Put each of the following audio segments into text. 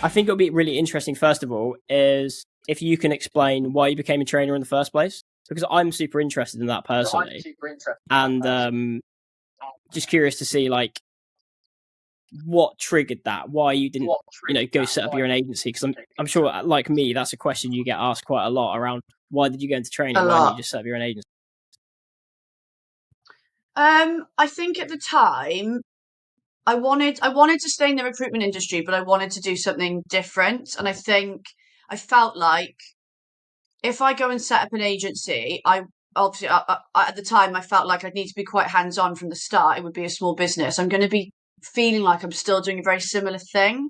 I think it'll be really interesting. First of all, is if you can explain why you became a trainer in the first place, because I'm super interested in that personally, and just curious to see like what triggered that, why you didn't, go set up your own agency. Because I'm sure, like me, that's a question you get asked quite a lot around. Why did you go into A training? Why didn't you lot. just set up your own agency? I think at the time I wanted to stay in the recruitment industry, but I wanted to do something different. And I think I felt like if I go and set up an agency, I obviously at the time I felt like I'd need to be quite hands on from the start. It would be a small business. I'm going to be feeling like I'm still doing a very similar thing,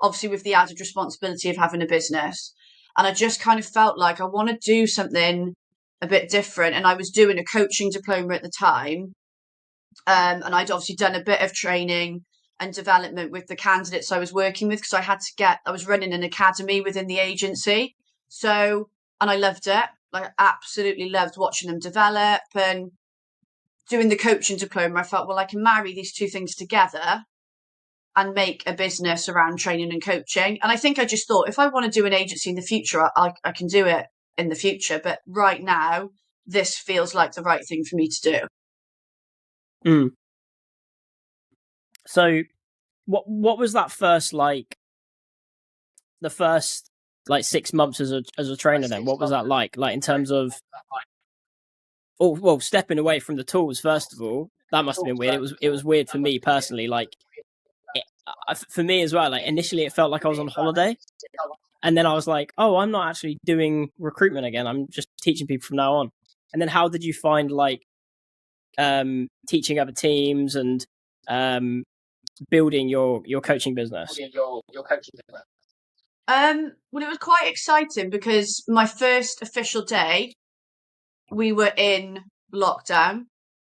obviously with the added responsibility of having a business. And I just kind of felt like I want to do something a bit different. And I was doing a coaching diploma at the time. And I'd obviously done a bit of training and development with the candidates I was working with because I was running an academy within the agency. So, and I loved it. Like, I absolutely loved watching them develop and doing the coaching diploma. I felt, well, I can marry these two things together and make a business around training and coaching. And I think I just thought if I want to do an agency in the future, I can do it in the future. But right now, this feels like the right thing for me to do. Mm. So, what was that first like? The first like 6 months as a trainer. Then what was that like? Like in terms of stepping away from the tools. First of all, that must have been weird. It was weird for me personally. Like for me as well. Like initially, it felt like I was on holiday, and then I was like, oh, I'm not actually doing recruitment again. I'm just teaching people from now on. And then how did you find like teaching other teams and building your coaching business? Well, it was quite exciting because my first official day, we were in lockdown.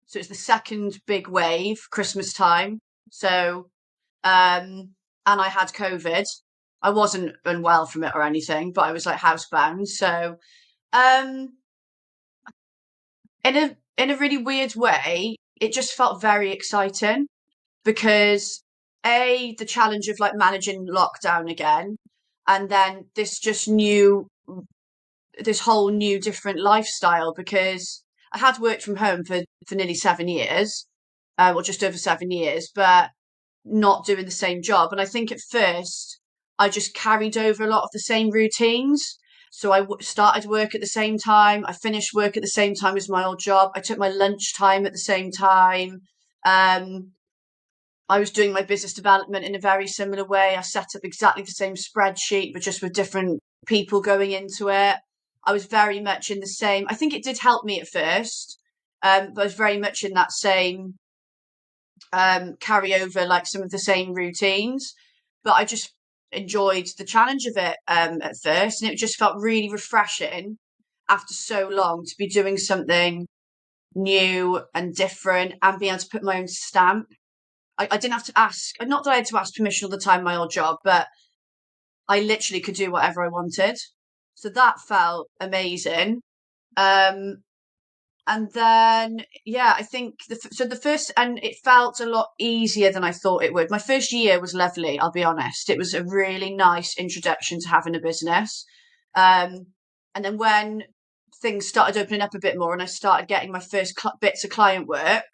So it's the second big wave, Christmas time. So, and I had COVID. I wasn't unwell from it or anything, but I was like housebound. So, um, in a really weird way, it just felt very exciting because the challenge of like managing lockdown again, and then this whole new different lifestyle because I had worked from home for nearly 7 years, well, just over 7 years, but not doing the same job. And I think at first I just carried over a lot of the same routines. So I started work at the same time. I finished work at the same time as my old job. I took my lunch time at the same time. Um, I was doing my business development in a very similar way. I set up exactly the same spreadsheet, but just with different people going into it. I was very much in the same. I think it did help me at first, but I was very much in that same carry over, like some of the same routines. But I just enjoyed the challenge of it at first, and it just felt really refreshing after so long to be doing something new and different and being able to put my own stamp. I didn't have to ask, not that I had to ask permission all the time, my old job, but I literally could do whatever I wanted. So that felt amazing. Um, and then, yeah, I think the first, and it felt a lot easier than I thought it would. My first year was lovely, I'll be honest. It was a really nice introduction to having a business. And then when things started opening up a bit more and I started getting my first bits of client work,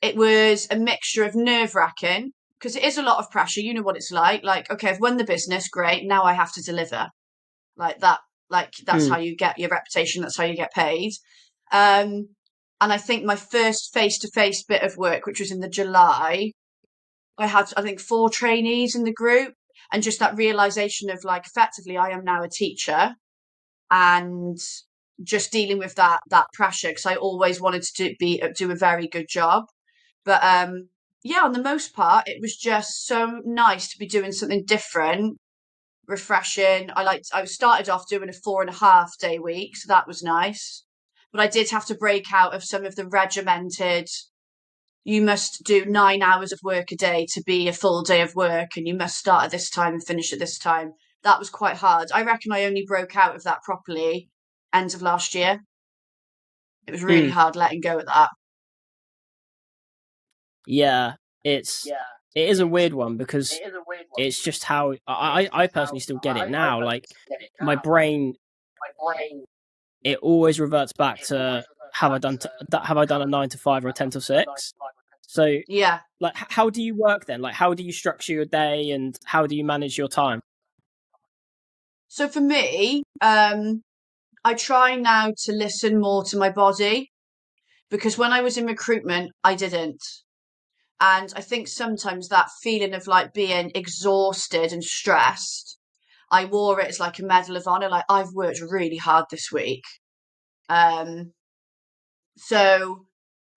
it was a mixture of nerve wracking because it is a lot of pressure. You know what it's like. Like, okay, I've won the business, great. Now I have to deliver. Like that. Like that's Mm. how you get your reputation. That's how you get paid. Um, and I think my first face to face bit of work, which was in the July, I had I think 4 trainees in the group, and just that realization of like effectively I am now a teacher, and just dealing with that pressure because I always wanted to do a very good job. But yeah, on the most part, it was just so nice to be doing something different, refreshing. I started off doing a 4.5 day week, so that was nice. But I did have to break out of some of the regimented, you must do 9 hours of work a day to be a full day of work, and you must start at this time and finish at this time. That was quite hard. I reckon I only broke out of that properly end of last year. It was really Mm. hard letting go of that. Yeah, it's it is a weird one because it's just how I personally still get it now. Like my brain, it always reverts back to have I done a 9 to 5 or a 10 to 6. So Yeah. like how do you work then? Like how do you structure your day and how do you manage your time? So for me, I try now to listen more to my body because when I was in recruitment, I didn't. And I think sometimes that feeling of like being exhausted and stressed, I wore it as like a medal of honor. Like I've worked really hard this week. Um, so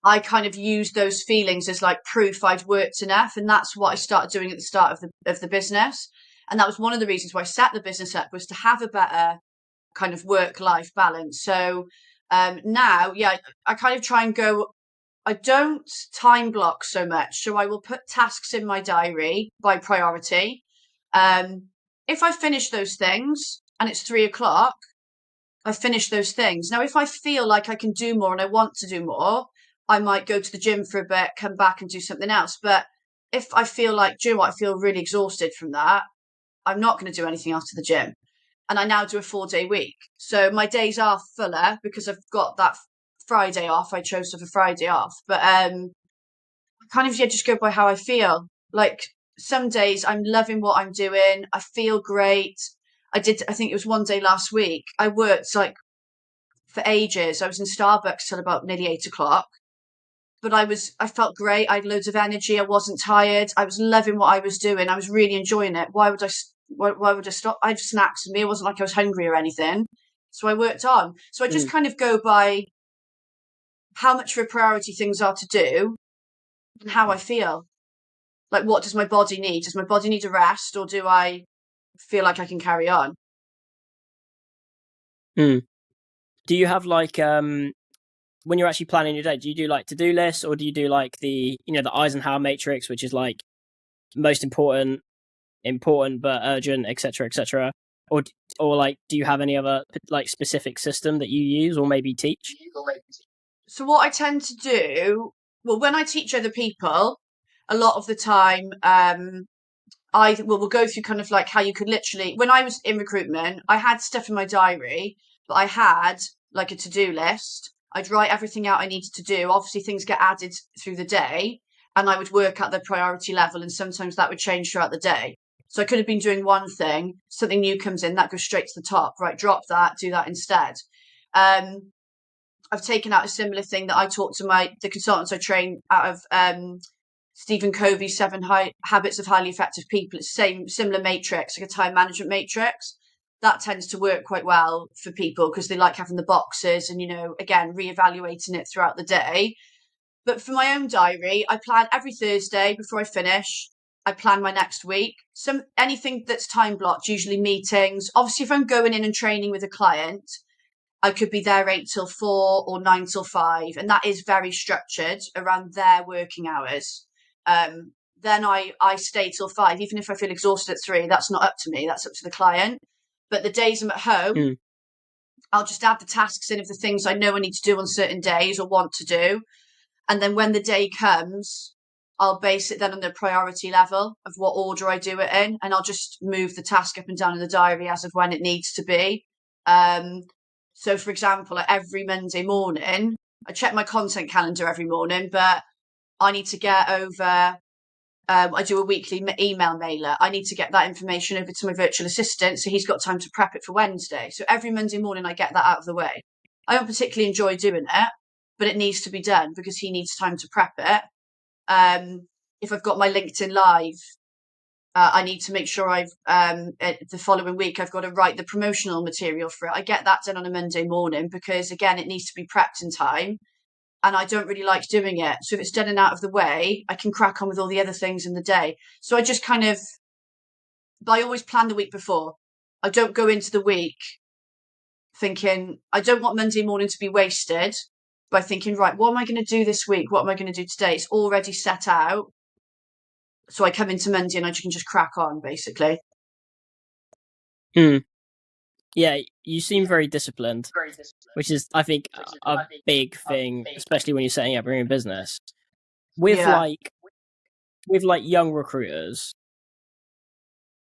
I kind of used those feelings as like proof I'd worked enough. And that's what I started doing at the start of the business. And that was one of the reasons why I set the business up was to have a better kind of work life balance. So now, yeah, I kind of try and go, I don't time block so much. So I will put tasks in my diary by priority. Um, if I finish those things and it's 3 o'clock, I finish those things. Now, if I feel like I can do more and I want to do more, I might go to the gym for a bit, come back and do something else. But if I feel like, do you know what, I feel really exhausted from that, I'm not going to do anything after the gym. And I now do a 4 day week. So my days are fuller because I've got that Friday off. I chose to have a Friday off. But kind of, yeah, just go by how I feel. Like some days I'm loving what I'm doing. I feel great. I think it was one day last week. I worked like for ages. I was in Starbucks till about nearly 8 o'clock. But I felt great. I had loads of energy. I wasn't tired. I was loving what I was doing. I was really enjoying it. Why would I stop? I had snacks with me. It wasn't like I was hungry or anything. So I worked on. So I just Mm. kind of go by how much of a priority things are to do and how I feel. Like, what does my body need? Does my body need a rest or do I feel like I can carry on? Mm. Do you have like when you're actually planning your day, do you do like to-do lists or do you do like the Eisenhower matrix, which is like most important but urgent, etc., etc.? Or or like, do you have any other like specific system that you use or maybe teach? So what I tend to do, well, when I teach other people, a lot of the time, we'll go through kind of like how you could literally, when I was in recruitment, I had stuff in my diary, but I had like a to-do list. I'd write everything out I needed to do. Obviously, things get added through the day, and I would work at the priority level, and sometimes that would change throughout the day. So I could have been doing one thing, something new comes in, that goes straight to the top, right? Drop that, do that instead. Um, I've taken out a similar thing that I taught to the consultants I train out of Stephen Covey's Habits of Highly Effective People. It's similar matrix, like a time management matrix. That tends to work quite well for people because they like having the boxes and, again, reevaluating it throughout the day. But for my own diary, I plan every Thursday before I finish. I plan my next week. Anything that's time blocked, usually meetings. Obviously, if I'm going in and training with a client, I could be there 8 till 4 or 9 till 5, and that is very structured around their working hours. Then I stay till 5, even if I feel exhausted at 3. That's not up to me. That's up to the client. But the days I'm at home, Mm. I'll just add the tasks in of the things I know I need to do on certain days or want to do, and then when the day comes, I'll base it then on the priority level of what order I do it in, and I'll just move the task up and down in the diary as of when it needs to be. Um, so, for example, like every Monday morning, I check my content calendar every morning, but I need to get over. I do a weekly email mailer. I need to get that information over to my virtual assistant so he's got time to prep it for Wednesday. So every Monday morning, I get that out of the way. I don't particularly enjoy doing it, but it needs to be done because he needs time to prep it. If I've got my LinkedIn Live, I need to make sure the following week I've got to write the promotional material for it. I get that done on a Monday morning because, again, it needs to be prepped in time and I don't really like doing it. So if it's done and out of the way, I can crack on with all the other things in the day. So I just but I always plan the week before. I don't go into the week thinking, I don't want Monday morning to be wasted by thinking, right, what am I going to do this week? What am I going to do today? It's already set out. So I come into Monday and I can just crack on, basically. Mm. Yeah, you seem very disciplined, which is, I think, a big thing, especially when you're setting up your own business. With Yeah. like with like young recruiters,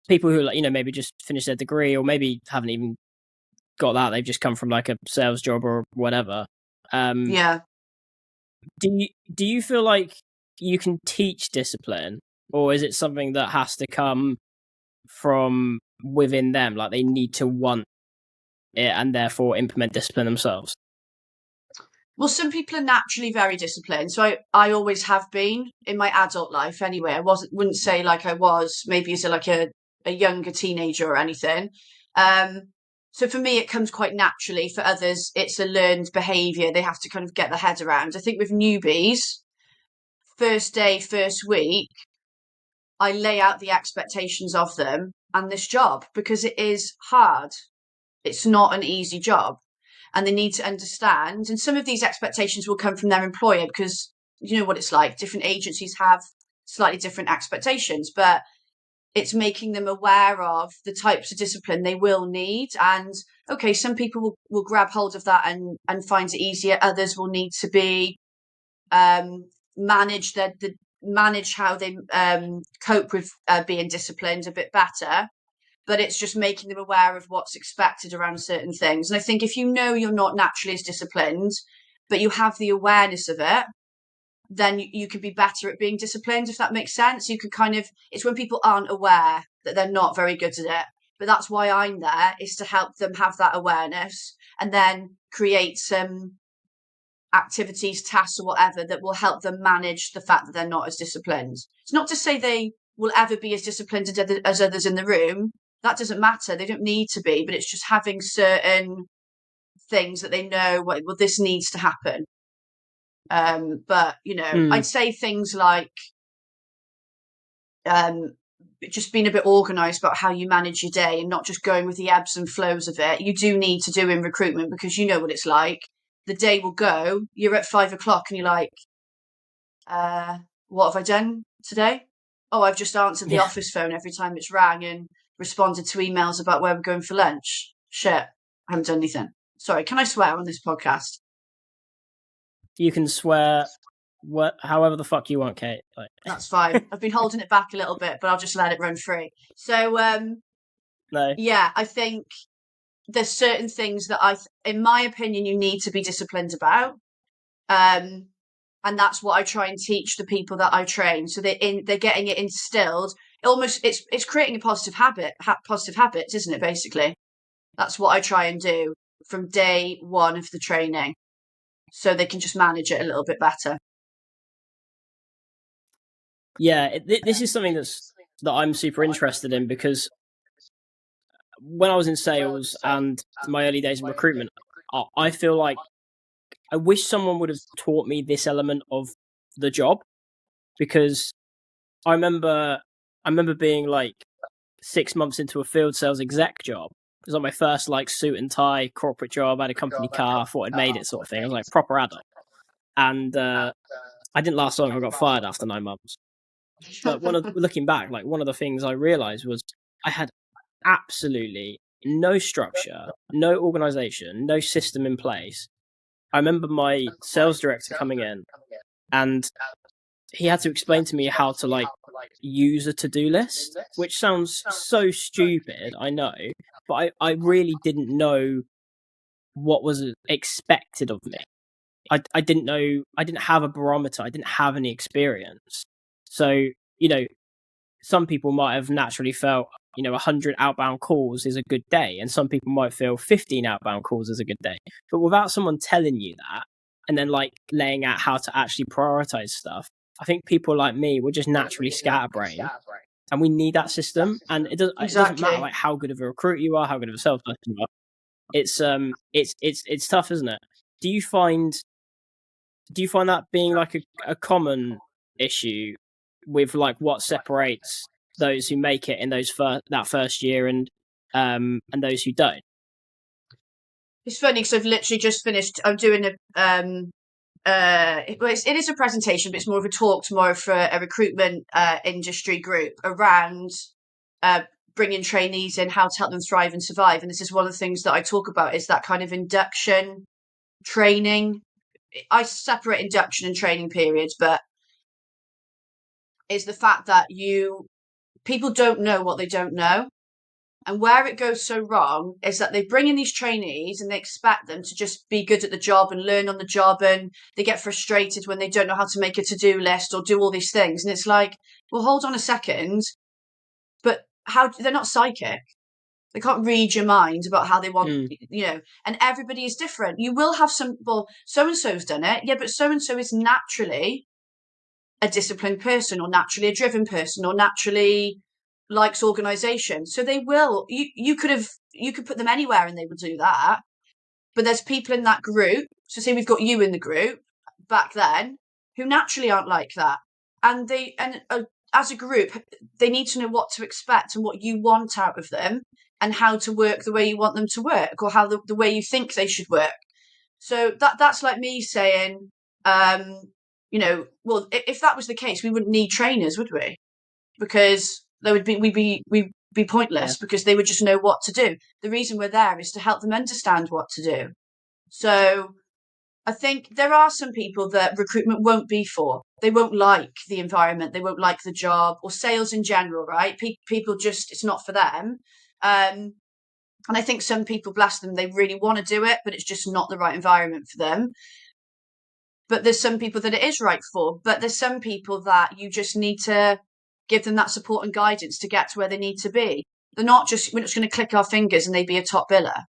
people who like, maybe just finished their degree or maybe haven't even got that, they've just come from like a sales job or whatever. Yeah. Do you feel like you can teach discipline, or is it something that has to come from within them? Like they need to want it and therefore implement discipline themselves? Well, some people are naturally very disciplined. So I always have been in my adult life anyway. Wouldn't say like I was maybe as a younger teenager or anything. Um, so for me, it comes quite naturally. For others, it's a learned behavior. They have to kind of get their head around. I think with newbies, first day, first week, I lay out the expectations of them and this job because it is hard. It's not an easy job and they need to understand. And some of these expectations will come from their employer because you know what it's like. Different agencies have slightly different expectations, but it's making them aware of the types of discipline they will need. And okay, some people will grab hold of that and find it easier. Others will need to be manage manage how they cope with being disciplined a bit better. But it's just making them aware of what's expected around certain things. And I think if you know you're not naturally as disciplined, but you have the awareness of it, then you can be better at being disciplined, if that makes sense. You can kind of, it's when people aren't aware that they're not very good at it. But that's why I'm there, is to help them have that awareness and then create some activities, tasks, or whatever that will help them manage the fact that they're not as disciplined. It's not to say they will ever be as disciplined as others in the room. That doesn't matter. They don't need to be, but it's just having certain things that they know, well, this needs to happen. But, I'd say things like just being a bit organised about how you manage your day and not just going with the ebbs and flows of it. You do need to do in recruitment because you know what it's like. The day will go, you're at 5 o'clock and you're like, what have I done today? Oh, I've just answered the office phone every time it's rang and responded to emails about where we're going for lunch. Shit, I haven't done anything. Sorry, can I swear on this podcast? You can swear however the fuck you want, Kate. Like. That's fine. I've been holding it back a little bit, but I'll just let it run free. So, No. Yeah, I think there's certain things that in my opinion, you need to be disciplined about. And that's what I try and teach the people that I train. So they're getting it instilled. It's creating a positive positive habits, isn't it? Basically, that's what I try and do from day one of the training, so they can just manage it a little bit better. Yeah, this is something that I'm super interested in because when I was in sales and my early days in recruitment, I feel like I wish someone would have taught me this element of the job, because I remember being like 6 months into a field sales exec job. It was like my first like suit and tie corporate job. I had a company car, thought I'd made it, sort of thing. I was like proper adult, and I didn't last long. I got fired after 9 months. But looking back, like one of the things I realized was I had absolutely no structure, no organization, no system in place. I remember my sales director coming in and he had to explain to me how to like use a to-do list, which sounds so stupid, I know, but I really didn't know what was expected of me. I didn't know, I didn't have a barometer, I didn't have any experience. So, some people might have naturally felt, 100 outbound calls is a good day, and some people might feel 15 outbound calls is a good day. But without someone telling you that, and then like laying out how to actually prioritize stuff, I think people like me were just naturally scatterbrained, and we need that system. And it doesn't matter like how good of a recruiter you are, how good of a salesperson you are. It's tough, isn't it? Do you find that being like a common issue with like what separates those who make it in that first year and those who don't? It's funny because I've literally just finished. I'm doing it is a presentation, but it's more of a talk tomorrow for a recruitment industry group around bringing trainees in, how to help them thrive and survive. And this is one of the things that I talk about, is that kind of induction training. I separate induction and training periods, but is the fact that people don't know what they don't know. And where it goes so wrong is that they bring in these trainees and they expect them to just be good at the job and learn on the job. And they get frustrated when they don't know how to make a to-do list or do all these things. And it's like, well, hold on a second. But they're not psychic. They can't read your mind about how they want, and everybody is different. You will have so-and-so's done it. Yeah, but so-and-so is naturally a disciplined person or naturally a driven person or naturally likes organisation. So they will, you could put them anywhere and they would do that. But there's people in that group. So say we've got you in the group back then who naturally aren't like that. And as a group, they need to know what to expect and what you want out of them and how to work the way you want them to work or how the way you think they should work. So that's like me saying, well, if that was the case, we wouldn't need trainers, would we? Because we'd be pointless because they would just know what to do. The reason we're there is to help them understand what to do. So I think there are some people that recruitment won't be for. They won't like the environment. They won't like the job or sales in general, right? People just, it's not for them. And I think some people, bless them, they really want to do it, but it's just not the right environment for them. But there's some people that it is right for. But there's some people that you just need to give them that support and guidance to get to where they need to be. We're not just going to click our fingers and they be a top biller.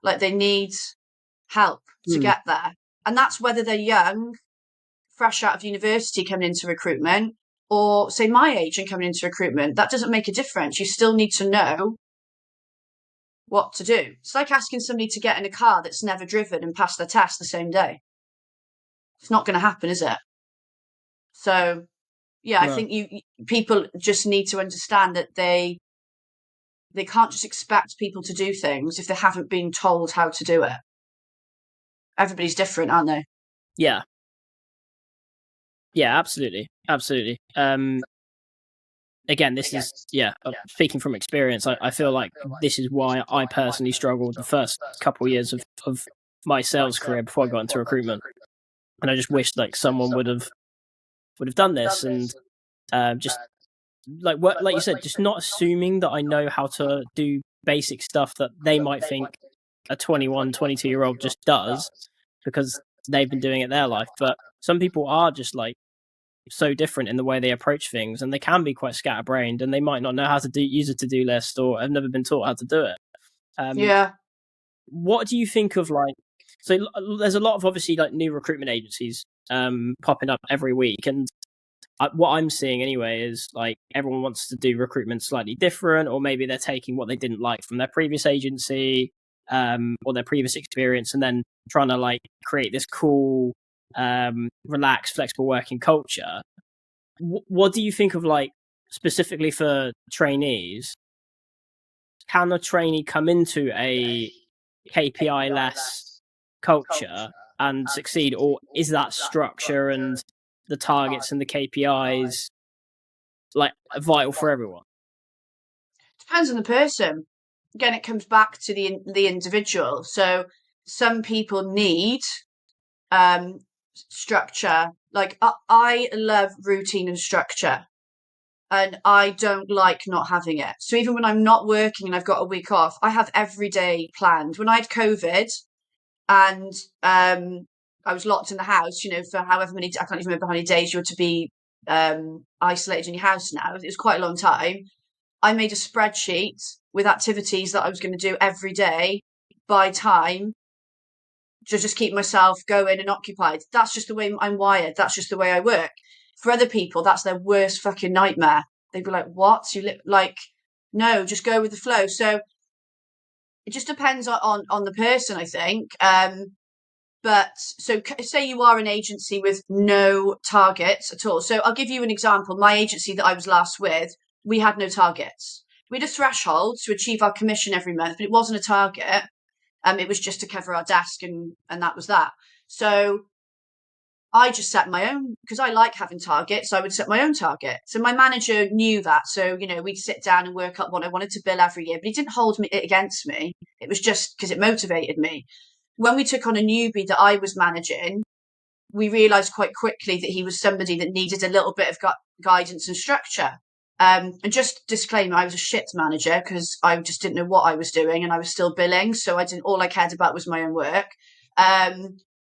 Like they need help to get there. And that's whether they're young, fresh out of university coming into recruitment, or say my age and coming into recruitment. That doesn't make a difference. You still need to know what to do. It's like asking somebody to get in a car that's never driven and pass their test the same day. It's not going to happen, is it? So, yeah, no. I think people just need to understand that they can't just expect people to do things if they haven't been told how to do it. Everybody's different, aren't they? Yeah. Yeah, absolutely. Absolutely. Again, this is, speaking from experience, I feel like this is why I personally struggled the first couple of years of my sales career before I got into recruitment. And I just wished like someone would have done this and just like you said, just not assuming that I know how to do basic stuff that they might think a 21, 22-year-old just does because they've been doing it their life. But some people are just like so different in the way they approach things, and they can be quite scatterbrained, and they might not know how to use a to-do list or have never been taught how to do it. What do you think of like? So there's a lot of obviously like new recruitment agencies popping up every week, and what I'm seeing anyway is like everyone wants to do recruitment slightly different, or maybe they're taking what they didn't like from their previous agency or their previous experience, and then trying to like create this cool, relaxed, flexible working culture. What do you think of like specifically for trainees? Can a trainee come into a KPI less culture and succeed, or is that structure and the targets and the KPIs like vital for everyone? Depends on the person. Again, it comes back to the individual. So some people need structure. Like I love routine and structure, and I don't like not having it. So even when I'm not working and I've got a week off, I have every day planned. When I had COVID and I was locked in the house, for however many, I can't even remember how many days you were to be isolated in your house now. It was quite a long time. I made a spreadsheet with activities that I was going to do every day by time to just keep myself going and occupied. That's just the way I'm wired. That's just the way I work. For other people, that's their worst fucking nightmare. They'd be like, what? No, just go with the flow. So it just depends on the person, I think. But so say you are an agency with no targets at all. So I'll give you an example. My agency that I was last with, we had no targets. We had a threshold to achieve our commission every month, but it wasn't a target. It was just to cover our desk and that was that. So I just set my own, because I like having targets. I would set my own target. So my manager knew that. So, we'd sit down and work up what I wanted to bill every year, but he didn't hold it against me. It was just because it motivated me. When we took on a newbie that I was managing, we realised quite quickly that he was somebody that needed a little bit of guidance and structure. And just disclaimer, I was a shit manager because I just didn't know what I was doing, and I was still billing, so I didn't. All I cared about was my own work.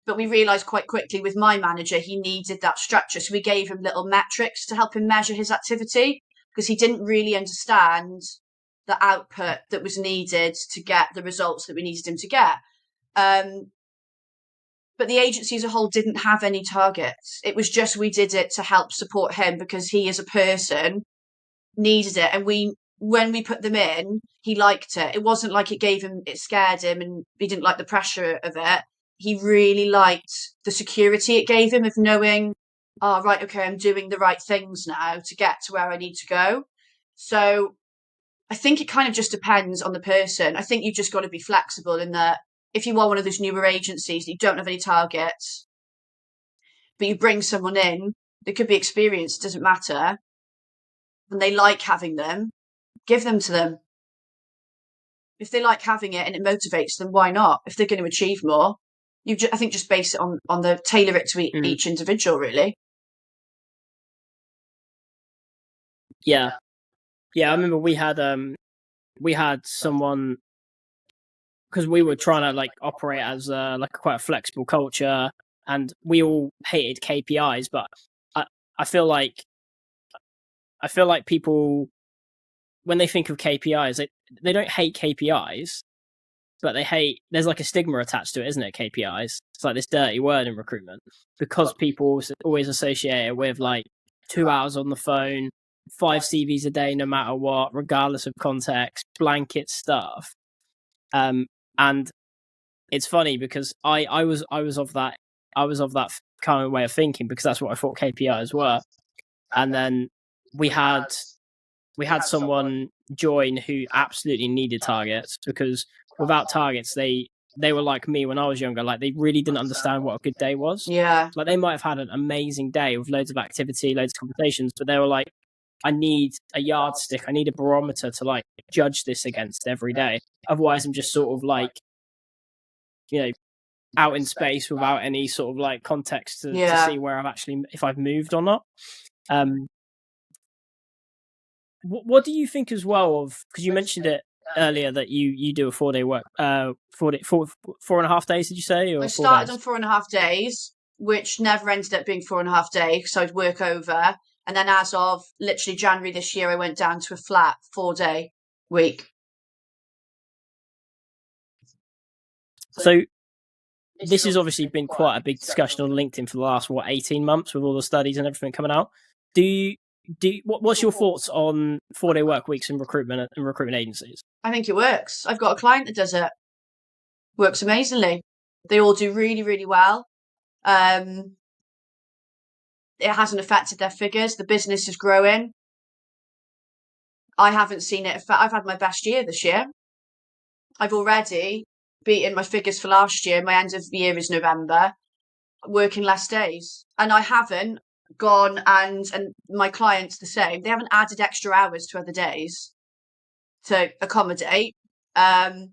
But we realised quite quickly with my manager, he needed that structure. So we gave him little metrics to help him measure his activity, because he didn't really understand the output that was needed to get the results that we needed him to get. But the agency as a whole didn't have any targets. It was just, we did it to help support him because he as a person needed it. And when we put them in, he liked it. It wasn't like it scared him and he didn't like the pressure of it. He really liked the security it gave him of knowing, oh, right, okay, I'm doing the right things now to get to where I need to go. So I think it kind of just depends on the person. I think you've just got to be flexible in that if you are one of those newer agencies, you don't have any targets, but you bring someone in that could be experienced, doesn't matter, and they like having them, give them to them. If they like having it and it motivates them, why not? If they're going to achieve more, I think just base it on the tailor it to each individual, really. Yeah. I remember we had someone, because we were trying to like operate as like quite a flexible culture, and we all hated KPIs, but I feel like people, when they think of KPIs, they don't hate KPIs, but there's like a stigma attached to it, isn't it? KPIs. It's like this dirty word in recruitment, because people always associate it with like 2 hours on the phone, 5 CVs a day, no matter what, regardless of context, blanket stuff. And it's funny because I was of that kind of way of thinking, because that's what I thought KPIs were. And then we had someone join who absolutely needed targets, because without targets, they were like me when I was younger. Like, they really didn't understand what a good day was. Yeah. Like, they might have had an amazing day with loads of activity, loads of conversations, but they were like, I need a yardstick, I need a barometer to like judge this against every day. Otherwise, I'm just sort of like, out in space without any sort of like context to see where if I've moved or not. What do you think as well of, because you mentioned it earlier that you do a 4-day work, 4.5 days, did you say? Or I started on 4.5 days, which never ended up being 4.5 days, so I'd work over. And then as of literally January this year, I went down to a flat 4-day week. So this has obviously been quite a big discussion on LinkedIn for the last 18 months with all the studies and everything coming out. What's your thoughts on 4-day work weeks in recruitment and recruitment agencies? I think it works. I've got a client that does it. Works amazingly. They all do really, really well. It hasn't affected their figures. The business is growing. I haven't seen it. I've had my best year this year. I've already beaten my figures for last year. My end of the year is November, working less days. And I haven't gone and my clients the same. They haven't added extra hours to other days to accommodate. I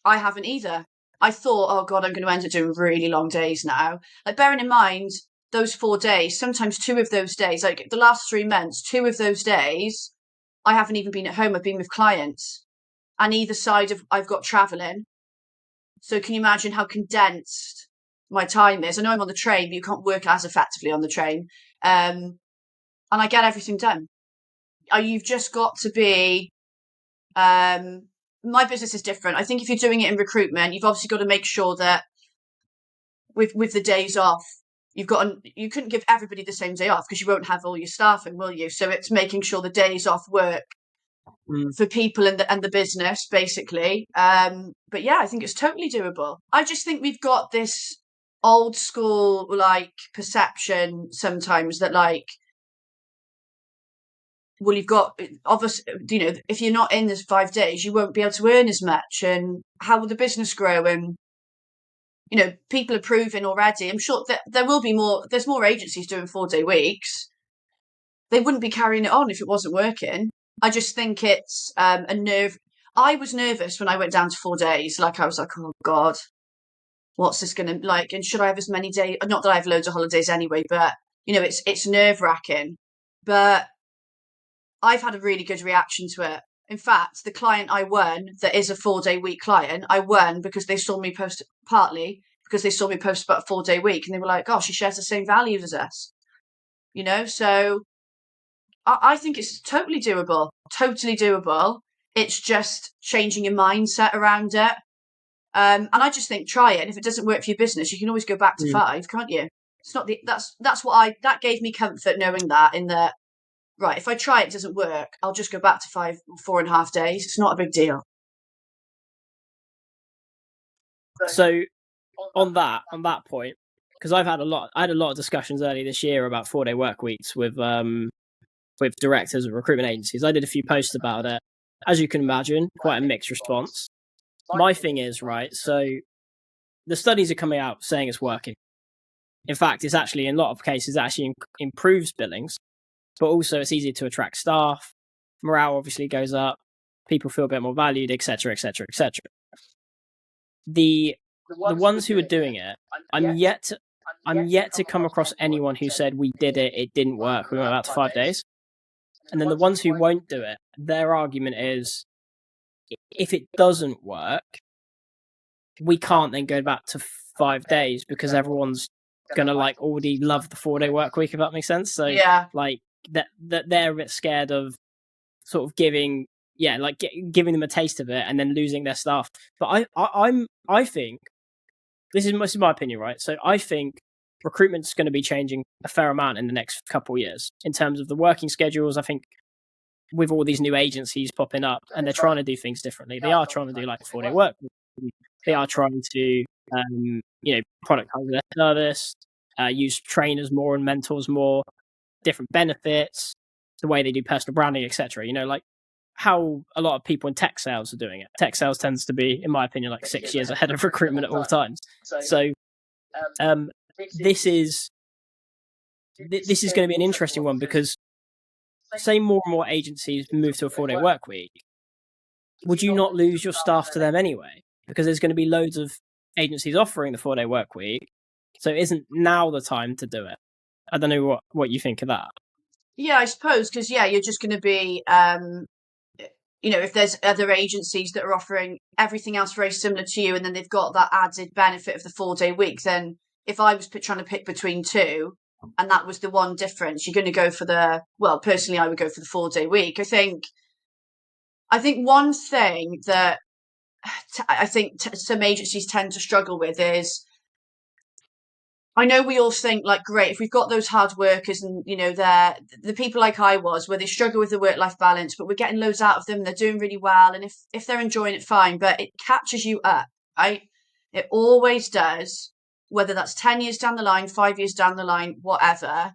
haven't either. I thought, oh God, I'm going to end up doing really long days now. Like, bearing in mind, those 4 days, sometimes 2 of those days, like the last 3 months, 2 of those days, I haven't even been at home. I've been with clients. And either side of I've got travelling. So can you imagine how condensed my time is? I know I'm on the train, but you can't work as effectively on the train. And I get everything done. You've just got to be... my business is different. I think if you're doing it in recruitment, you've obviously got to make sure that with the days off, you couldn't give everybody the same day off, because you won't have all your staffing, will you? So it's making sure the days off work for people and the business, basically. But yeah, I think it's totally doable. I just think we've got this old school like perception sometimes that like, well, you've got, obviously, if you're not in this 5 days, you won't be able to earn as much. And how will the business grow? And, people are proving already. I'm sure that there's more agencies doing 4-day weeks. They wouldn't be carrying it on if it wasn't working. I just think it's a nerve. I was nervous when I went down to 4 days. Like, I was like, oh God, what's this going to like? And should I have as many days? Not that I have loads of holidays anyway, but it's nerve wracking. But I've had a really good reaction to it. In fact, the client I won that is a 4-day week client, I won because they saw me post partly because they saw me post about a 4-day week and they were like, "Oh, she shares the same values as us," So I think it's totally doable, totally doable. It's just changing your mindset around it. And I just think try it. And if it doesn't work for your business, you can always go back to 5, can't you? It's not that gave me comfort knowing that in that, right, if I try it doesn't work, I'll just go back to 4.5 days. It's not a big deal. So on that point, because I had a lot of discussions early this year about 4-day work weeks with directors of recruitment agencies. I did a few posts about it. As you can imagine, quite a mixed response. My thing is, right, so the studies are coming out saying it's working. In fact, it's actually, in a lot of cases, actually improves billings, but also it's easier to attract staff. Morale obviously goes up. People feel a bit more valued, etc., etc., etc. The ones who are doing it, I'm yet to come across anyone who said we did it, it didn't work, we went back to 5 days. And then the ones who won't do it, their argument is, if it doesn't work, we can't then go back to 5 days because everyone's gonna like already love the 4-day work week, if that makes sense. So yeah, like that they're a bit scared of sort of giving giving them a taste of it and then losing their staff. But I think this is my opinion, right? So I think recruitment's going to be changing a fair amount in the next couple of years in terms of the working schedules. I think with all these new agencies popping up and they're trying to do things differently, they are trying to do like 4-day work. They are trying to, productize their service, use trainers more and mentors more, different benefits, the way they do personal branding, etc. Like how a lot of people in tech sales are doing it. Tech sales tends to be, in my opinion, like 6 years ahead of recruitment at all times. So this is going to be an interesting one because say more and more agencies move to a 4-day work week, would you not lose your staff to them anyway? Because there's going to be loads of agencies offering the 4-day work week. So isn't now the time to do it? I don't know what you think of that. Yeah, I suppose because you're just going to be, if there's other agencies that are offering everything else very similar to you, and then they've got that added benefit of the 4-day week, then if I was trying to pick between two, and that was the one difference, you're going to go for personally, I would go for the 4-day week. I think one thing that I think some agencies tend to struggle with is, I know we all think like, great, if we've got those hard workers and, they're the people like I was, where they struggle with the work-life balance, but we're getting loads out of them, they're doing really well. And if they're enjoying it, fine, but it catches you up, right? It always does, whether that's 10 years down the line, 5 years down the line, whatever.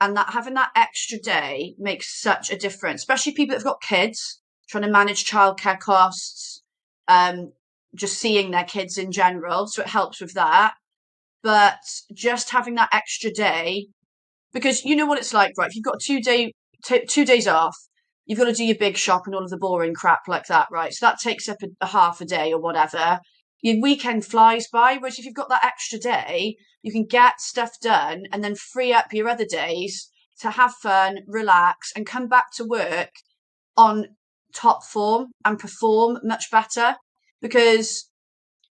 And that having that extra day makes such a difference, especially people that've got kids, trying to manage childcare costs, just seeing their kids in general. So it helps with that. But just having that extra day, because you know what it's like, right? If you've got 2 days off, you've got to do your big shop and all of the boring crap like that, right? So that takes up a half a day or whatever. Your weekend flies by, whereas if you've got that extra day, you can get stuff done and then free up your other days to have fun, relax, and come back to work on top form and perform much better. Because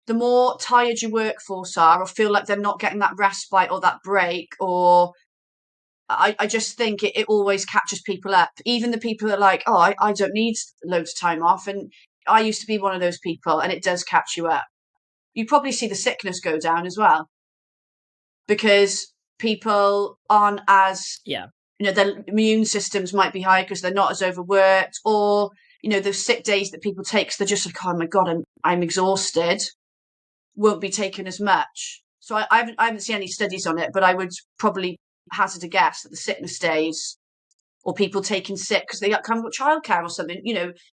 the more tired your workforce are or feel like they're not getting that respite or that break, or I just think it always catches people up. Even the people that are like, oh, I don't need loads of time off. And I used to be one of those people, and it does catch you up. You probably see the sickness go down as well because people aren't as, their immune systems might be high because they're not as overworked, or, those sick days that people take, they're just like, oh my God, I'm exhausted, won't be taken as much. So I haven't seen any studies on it, but I would probably hazard a guess that the sickness days or people taking sick because they come with childcare or something,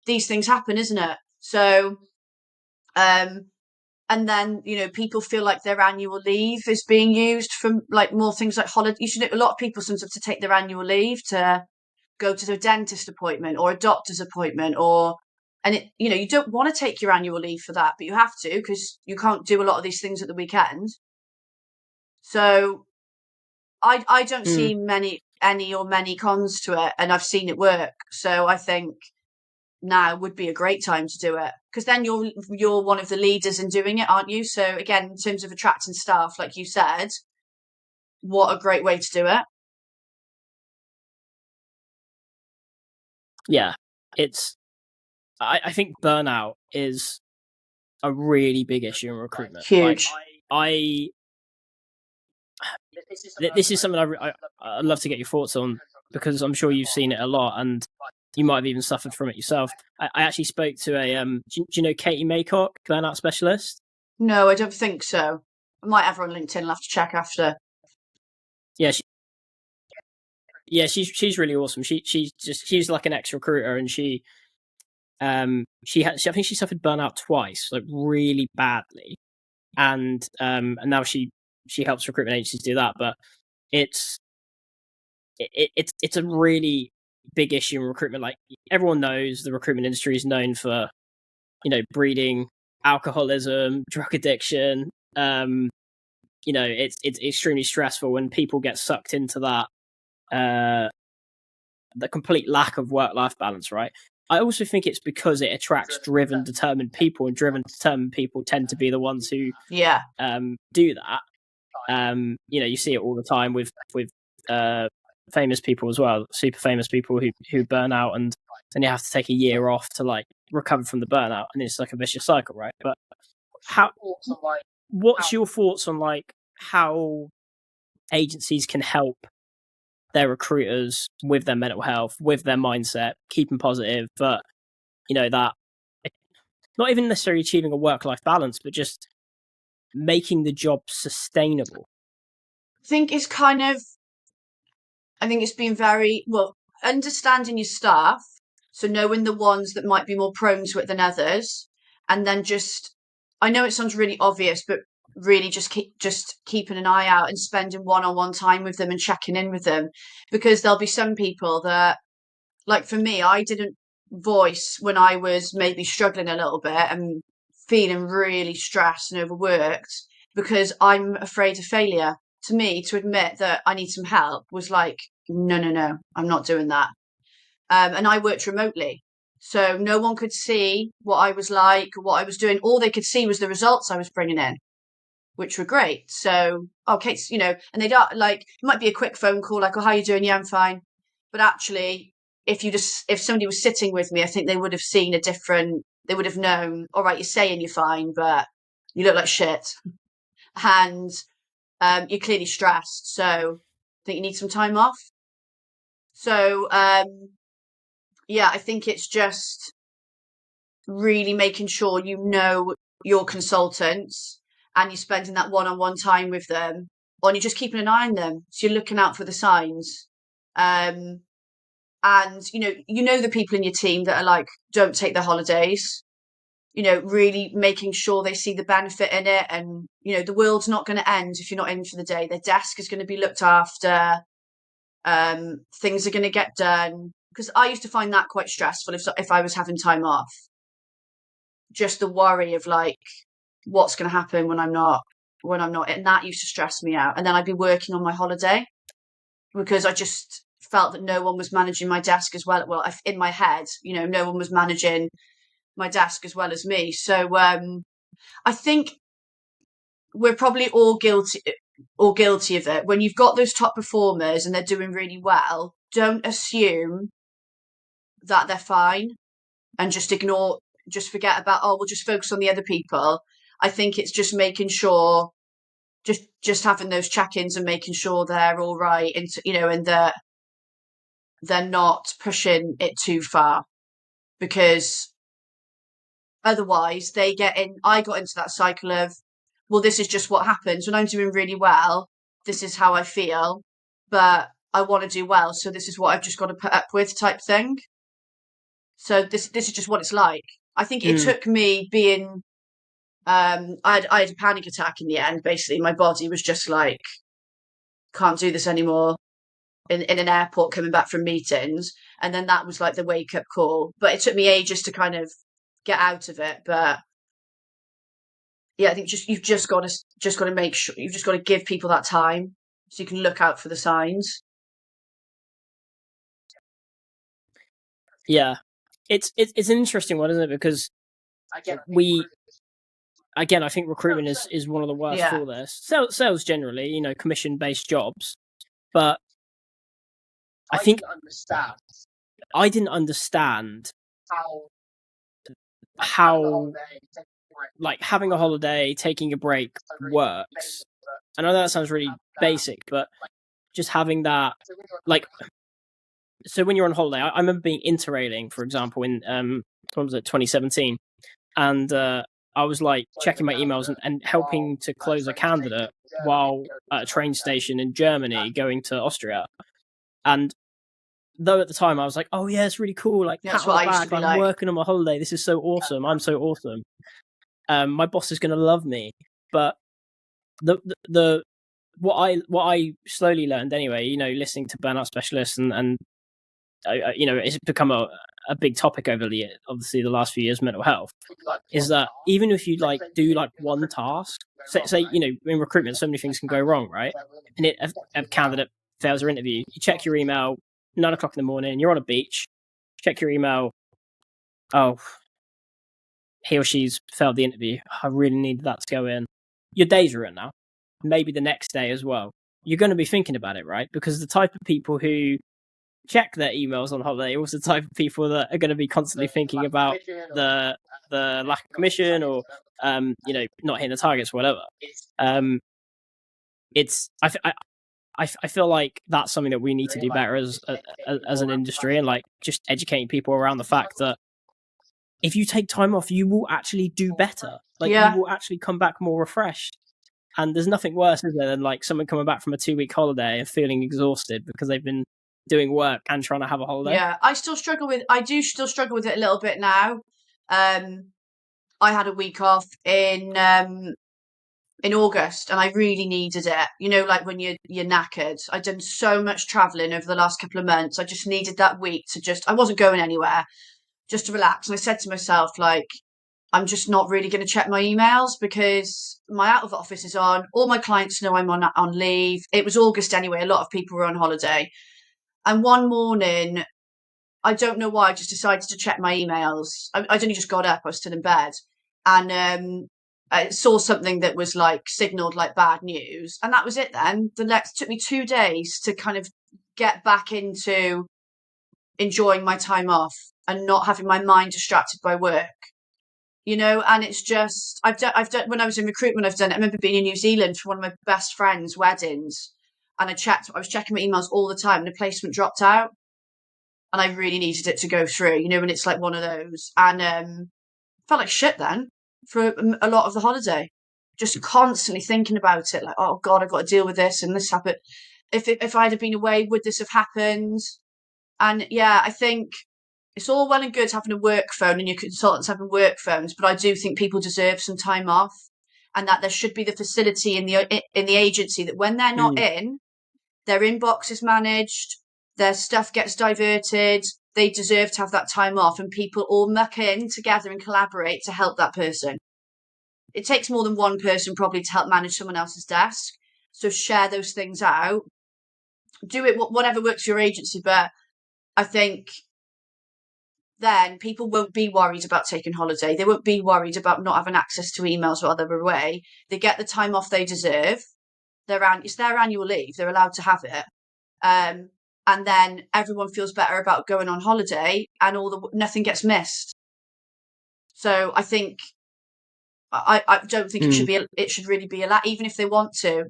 these things happen, isn't it? So, and then, people feel like their annual leave is being used for like more things like holiday. A lot of people sometimes have to take their annual leave to go to a dentist appointment or a doctor's appointment or And you don't want to take your annual leave for that, but you have to because you can't do a lot of these things at the weekend. So I don't see many cons to it, and I've seen it work. So I think now would be a great time to do it, because then you're one of the leaders in doing it, aren't you? So again, in terms of attracting staff, like you said, what a great way to do it. Yeah, I think burnout is a really big issue in recruitment. Huge. This is something I'd love to get your thoughts on, because I'm sure you've seen it a lot, and you might have even suffered from it yourself. I actually spoke to a do you know Katie Maycock, burnout specialist? No, I don't think so. I might have her on LinkedIn. I'll have to check after. Yeah, she's really awesome. She's like an ex recruiter, and she I think she suffered burnout twice, like really badly, and now she helps recruitment agencies do that. But it's it's a really big issue in recruitment. Like, everyone knows the recruitment industry is known for, breeding alcoholism, drug addiction. It's extremely stressful when people get sucked into that, the complete lack of work-life balance, right? I also think it's because it attracts driven, determined people, and driven, determined people tend to be the ones who Yeah. do that. You see it all the time with famous people as well, super famous people who burn out, and then you have to take a year off to like recover from the burnout, and it's like a vicious cycle, right? But what's your thoughts on like how agencies can help their recruiters with their mental health, with their mindset, keeping positive, but that not even necessarily achieving a work-life balance, but just making the job sustainable? I think it's been very well, understanding your staff, so knowing the ones that might be more prone to it than others, and then I know it sounds really obvious, but really just keeping an eye out and spending one-on-one time with them and checking in with them, because there'll be some people that, like for me, I didn't voice when I was maybe struggling a little bit and feeling really stressed and overworked, because I'm afraid of failure. To me, to admit that I need some help was like, no, I'm not doing that. And I worked remotely. So no one could see what I was like, what I was doing. All they could see was the results I was bringing in, which were great. So, okay, and they'd like, it might be a quick phone call, like, oh, how you doing? Yeah, I'm fine. But actually, if somebody was sitting with me, I think they would have seen they would have known, all right, you're saying you're fine, but you look like shit. And you're clearly stressed. So I think you need some time off. So, yeah, I think it's just really making sure you know your consultants and you're spending that one-on-one time with them, or you're just keeping an eye on them. So you're looking out for the signs. And the people in your team that are like, don't take their holidays, really making sure they see the benefit in it. And, the world's not going to end if you're not in for the day. Their desk is going to be looked after. Things are going to get done. Because I used to find that quite stressful if I was having time off. Just the worry of like, what's going to happen when I'm not, and that used to stress me out. And then I'd be working on my holiday because I just felt that no one was managing my desk as well. Well, in my head, no one was managing my desk as well as me. So I think we're probably all guilty of it. When you've got those top performers and they're doing really well, don't assume that they're fine and just forget about, oh, we'll just focus on the other people. I think it's just making sure, just having those check-ins and making sure they're all right, and that they're not pushing it too far, because otherwise I got into that cycle of, well, this is just what happens when I'm doing really well. This is how I feel, but I want to do well, so this is what I've just got to put up with, type thing. So this is just what it's like. I think it took me being, I had a panic attack in the end. Basically, my body was just like, can't do this anymore. In an airport coming back from meetings, and then that was like the wake up call. But it took me ages to kind of get out of it. But yeah, I think you've just got to make sure, you've just got to give people that time so you can look out for the signs. Yeah, it's an interesting one, isn't it? Because we, again, I think recruitment is one of the worst Yeah. for this. Sales generally, you know, commission based jobs, but I think I didn't understand how like having a holiday, taking a break works. I know that sounds really basic, but just having that, like, so when you're on holiday, I remember being interrailing, for example, in when was it, 2017, and I was like checking my emails and helping to close a candidate while at a train station in Germany going to Austria. And though at the time I was like, oh yeah, it's really cool, like Yeah, pat that's on what the I used to back, be I'm like. working on my holiday, this is so awesome, I'm so awesome. My boss is gonna love me. But the what I slowly learned anyway, you know, listening to burnout specialists and you know, it's become a big topic over the obviously the last few years, mental health, is that even if you like do like one task, say you know, in recruitment so many things can go wrong, right? And a candidate fails their interview, you check your email 9 o'clock in the morning, you're on a beach, check your email, oh, he or she's failed the interview, I really needed that to go in. Your day's ruined now, maybe the next day as well. You're going to be thinking about it, right? Because the type of people who check their emails on holiday are also the type of people that are going to be constantly thinking about the lack of commission or you know, not hitting the targets or whatever. It's I feel like that's something that we need to do better as an industry, and like just educating people around the fact that if you take time off, you will actually do better. Like you Yeah. will actually come back more refreshed. And there's nothing worse, is there, than like someone coming back from a 2 week holiday and feeling exhausted because they've been doing work and trying to have a holiday. Yeah. I do still struggle with it a little bit now. I had a week off in August and I really needed it. You know, like when you're knackered. I'd done so much travelling over the last couple of months. I just needed that week to I wasn't going anywhere, just to relax. And I said to myself, like, I'm just not really going to check my emails because my out of office is on. All my clients know I'm on leave. It was August anyway. A lot of people were on holiday. And one morning, I don't know why, I just decided to check my emails. I'd only just got up. I was still in bed. And I saw something that was like signaled like bad news. And that was it then. The next took me 2 days to kind of get back into enjoying my time off and not having my mind distracted by work. You know, and it's just I've done when I was in recruitment, I've done it. I remember being in New Zealand for one of my best friends' weddings, and I was checking my emails all the time, and the placement dropped out, and I really needed it to go through. You know, when it's like one of those, and felt like shit then for a lot of the holiday, just constantly thinking about it, like, oh God, I've got to deal with this and this happened. If I'd have been away, would this have happened? And yeah, I think it's all well and good having a work phone and your consultants having work phones, but I do think people deserve some time off, and that there should be the facility in the agency that when they're not Mm. in, their inbox is managed, their stuff gets diverted. They deserve to have that time off, and people all muck in together and collaborate to help that person. It takes more than one person probably to help manage someone else's desk. So share those things out. Do it whatever works for your agency, but I think then people won't be worried about taking holiday. They won't be worried about not having access to emails while they're away. They get the time off they deserve. It's their annual leave. They're allowed to have it. And then everyone feels better about going on holiday, and nothing gets missed. So I think I don't think it should really be allowed, even if they want to.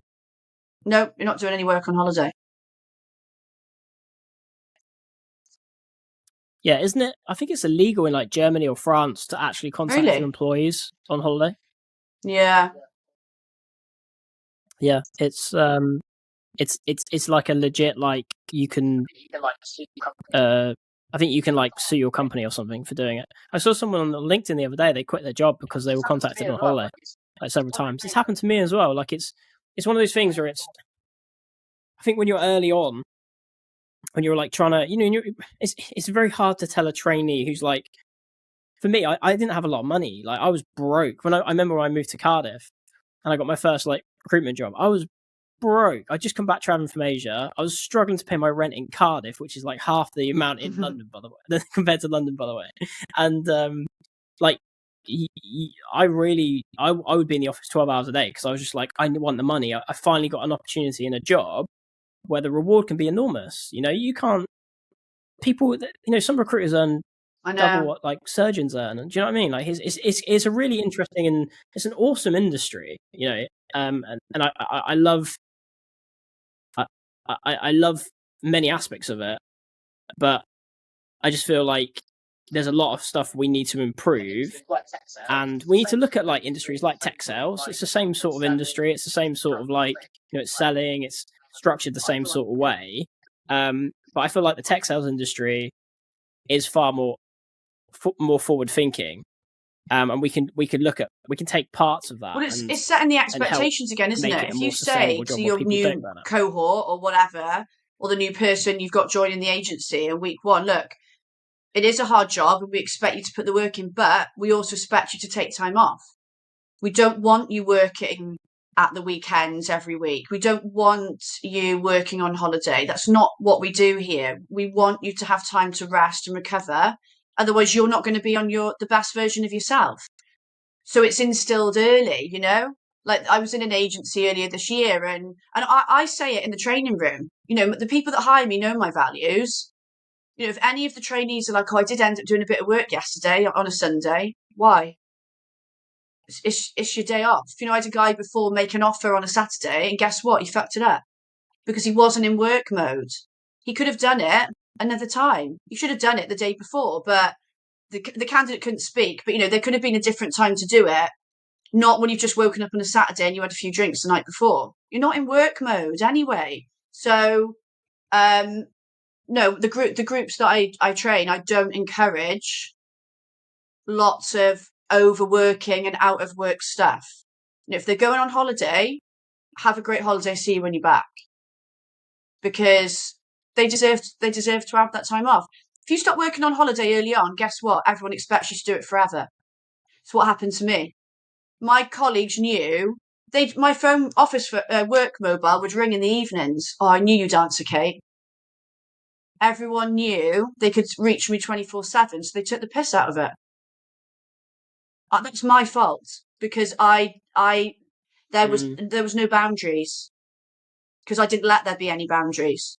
No, you're not doing any work on holiday. Yeah, isn't it? I think it's illegal in like Germany or France to actually contact your Really? employees on holiday. Yeah. Yeah, it's like a legit, like you can I think you can like sue your company or something for doing it. I saw someone on LinkedIn the other day, they quit their job because they were contacted on holiday like several times. It's happened to me as well. Like it's one of those things where I think when you're early on, when you're like trying to, you know, it's very hard to tell a trainee who's like for me, I didn't have a lot of money. Like, I was broke when I remember when I moved to Cardiff and I got my first like recruitment job. I was broke. I just come back traveling from Asia. I was struggling to pay my rent in Cardiff, which is like half the amount in London, by the way, compared to London, by the way. And like, I would be in the office 12 hours a day because I was just like, I want the money. I finally got an opportunity in a job where the reward can be enormous. You know, you can't. People, you know, some recruiters earn I double know. what like surgeons earn. And do you know what I mean? Like, it's a really interesting and it's an awesome industry. You know, and I love I love many aspects of it, but I just feel like there's a lot of stuff we need to improve, and we need to look at like industries like tech sales. It's the same sort of industry. It's the same sort of like, you know, it's selling. It's structured the same sort of way. But I feel like the tech sales industry is far more forward thinking. And we can take parts of that Well, it's setting the and help expectations again, isn't make it? it a If you more say sustainable to job where your people don't new burn out. cohort or whatever, or the new person you've got joining the agency in week one, look, it is a hard job and we expect you to put the work in, but we also expect you to take time off. We don't want you working at the weekends every week. We don't want you working on holiday. That's not what we do here. We want you to have time to rest and recover. Otherwise, you're not going to be on the best version of yourself. So it's instilled early, you know? Like, I was in an agency earlier this year, and I say it in the training room. You know, the people that hire me know my values. You know, if any of the trainees are like, "Oh, I did end up doing a bit of work yesterday on a Sunday," why? It's your day off. You know, I had a guy before make an offer on a Saturday, and guess what? He fucked it up because he wasn't in work mode. He could have done it another time. He should have done it the day before, but the candidate couldn't speak. But, you know, there could have been a different time to do it. Not when you've just woken up on a Saturday and you had a few drinks the night before. You're not in work mode anyway. So, no, the groups that I train, I don't encourage lots of overworking and out of work stuff. You know, if they're going on holiday, have a great holiday. See you when you're back, because they deserve to have that time off. If you stop working on holiday early on, guess what? Everyone expects you to do it forever. It's what happened to me. My colleagues knew my phone office for work mobile would ring in the evenings. Oh, I knew you'd answer, Kate. Everyone knew they could reach me 24/7, so they took the piss out of it. That's my fault because there was no boundaries because I didn't let there be any boundaries.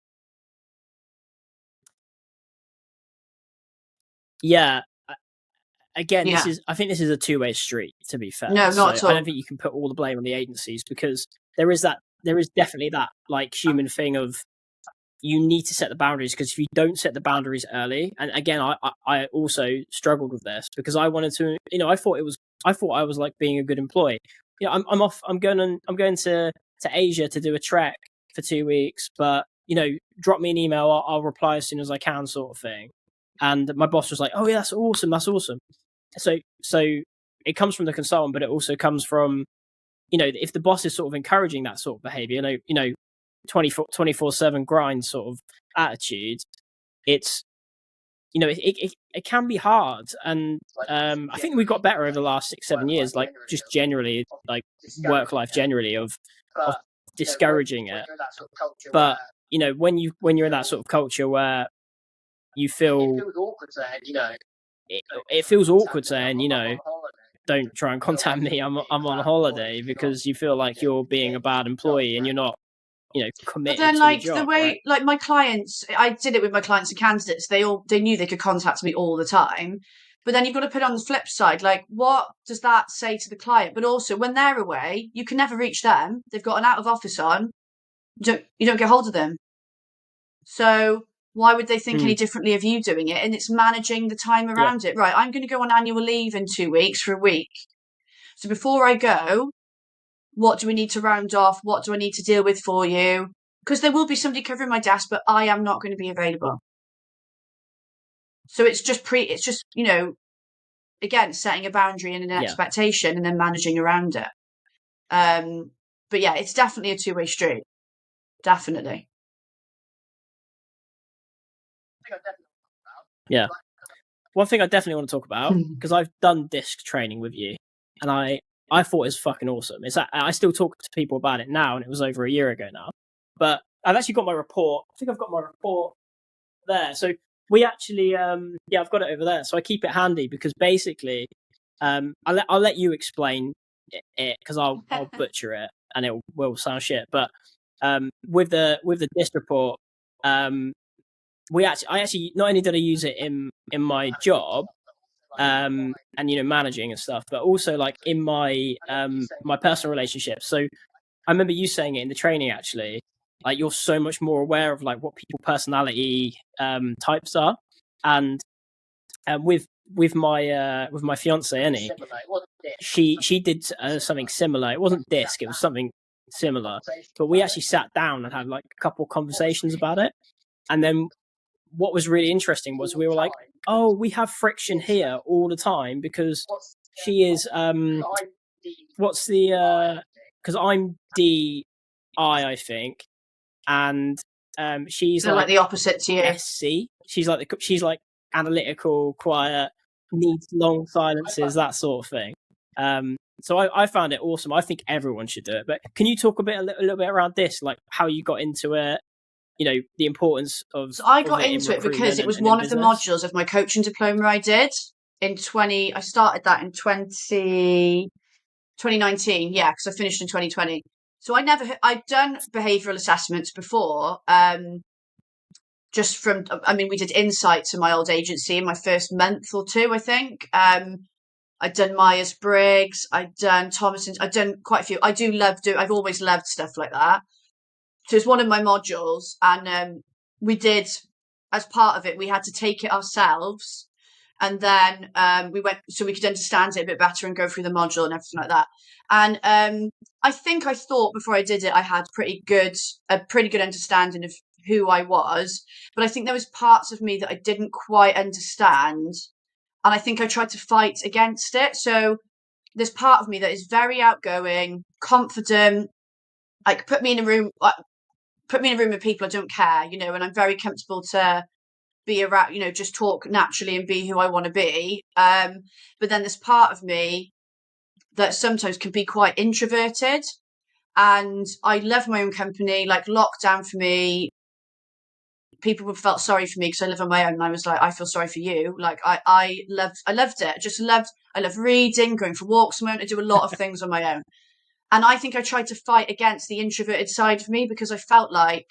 Yeah. Again, Yeah. I think this is a two-way street, to be fair. No, So not at I all. don't think you can put all the blame on the agencies, because there is definitely that like human thing of, you need to set the boundaries, because if you don't set the boundaries early, and again, I also struggled with this because I wanted to, you know, I thought I was like being a good employee. You know, I'm going to Asia to do a trek for 2 weeks, but, you know, drop me an email, I'll reply as soon as I can, sort of thing. And my boss was like, "Oh yeah, that's awesome, that's awesome." So it comes from the consultant, but it also comes from, you know, if the boss is sort of encouraging that sort of behavior, you know, 24/7 grind sort of attitude, it's, you know, it can be hard. And I think we've got better over the last 6-7 years, like just generally, like work life generally, of discouraging it. But, you know, when you're in that sort of culture where you feel it feels awkward saying, you know, don't try and contact me, I'm on holiday, because you feel like you're being a bad employee and you're not, you know, But committed then, to the like, the job, right? way, like, my clients, I did it with my clients and candidates. They knew they could contact me all the time. But then you've got to put on the flip side, like, what does that say to the client? But also, when they're away, you can never reach them. They've got an out of office on. You don't get hold of them. So why would they think any Mm, differently of you doing it? And it's managing the time yeah. around it. Right, I'm going to go on annual leave in 2 weeks for a week. So before I go, what do we need to round off? What do I need to deal with for you? Because there will be somebody covering my desk, but I am not going to be available. So it's just, you know, again, setting a boundary and an Yeah. expectation and then managing around it. But yeah, it's definitely a two-way street. Definitely. Yeah. one thing I definitely want to talk about, because I've done disc training with you, and I thought it was fucking awesome. I still talk to people about it now, and it was over a year ago now. But I've actually got my report. I think I've got my report there. So we actually, I've got it over there. So I keep it handy because basically, I'll let you explain it because I'll butcher it and it will sound shit. But with the disc report, I actually not only did I use it in my job, and managing and stuff, but also like in my my personal relationships. So I remember you saying it in the training actually, like you're so much more aware of like what people personality types are, and with my fiance Annie, she did something similar. It wasn't disc, it was something similar, but we actually sat down and had like a couple of conversations about it. And then what was really interesting was we were like, oh, we have friction here all the time because she is what's the because I'm I think, and she's So like the opposite to you. SC. She's like analytical, quiet, needs long silences, that sort of thing. So I found it awesome. I think everyone should do it. But can you talk a little bit around this, like how you got into it? The importance of. So I got into it because it was one of the modules of my coaching diploma I did in 20. I started that in 2019. Yeah, because I finished in 2020. So I'd done behavioural assessments before. Just from, I mean, we did Insight to my old agency in my first month or two, I think. I'd done Myers-Briggs, I'd done Thomason's, I'd done quite a few. I've always loved stuff like that. So it's one of my modules, and we did, as part of it, we had to take it ourselves, and then we went so we could understand it a bit better and go through the module and everything like that. And I thought before I did it, I had a pretty good understanding of who I was, but I think there was parts of me that I didn't quite understand, and I think I tried to fight against it. So there's part of me that is very outgoing, confident. Like put me in a room with people, I don't care, and I'm very comfortable to be around, just talk naturally and be who I want to be. But then there's part of me that sometimes can be quite introverted, and I love my own company. Like lockdown for me, people felt sorry for me because I live on my own, and I was like, I feel sorry for you. Like I loved it. I love reading, going for walks on my own. I do a lot of things on my own. And I think I tried to fight against the introverted side of me because I felt like,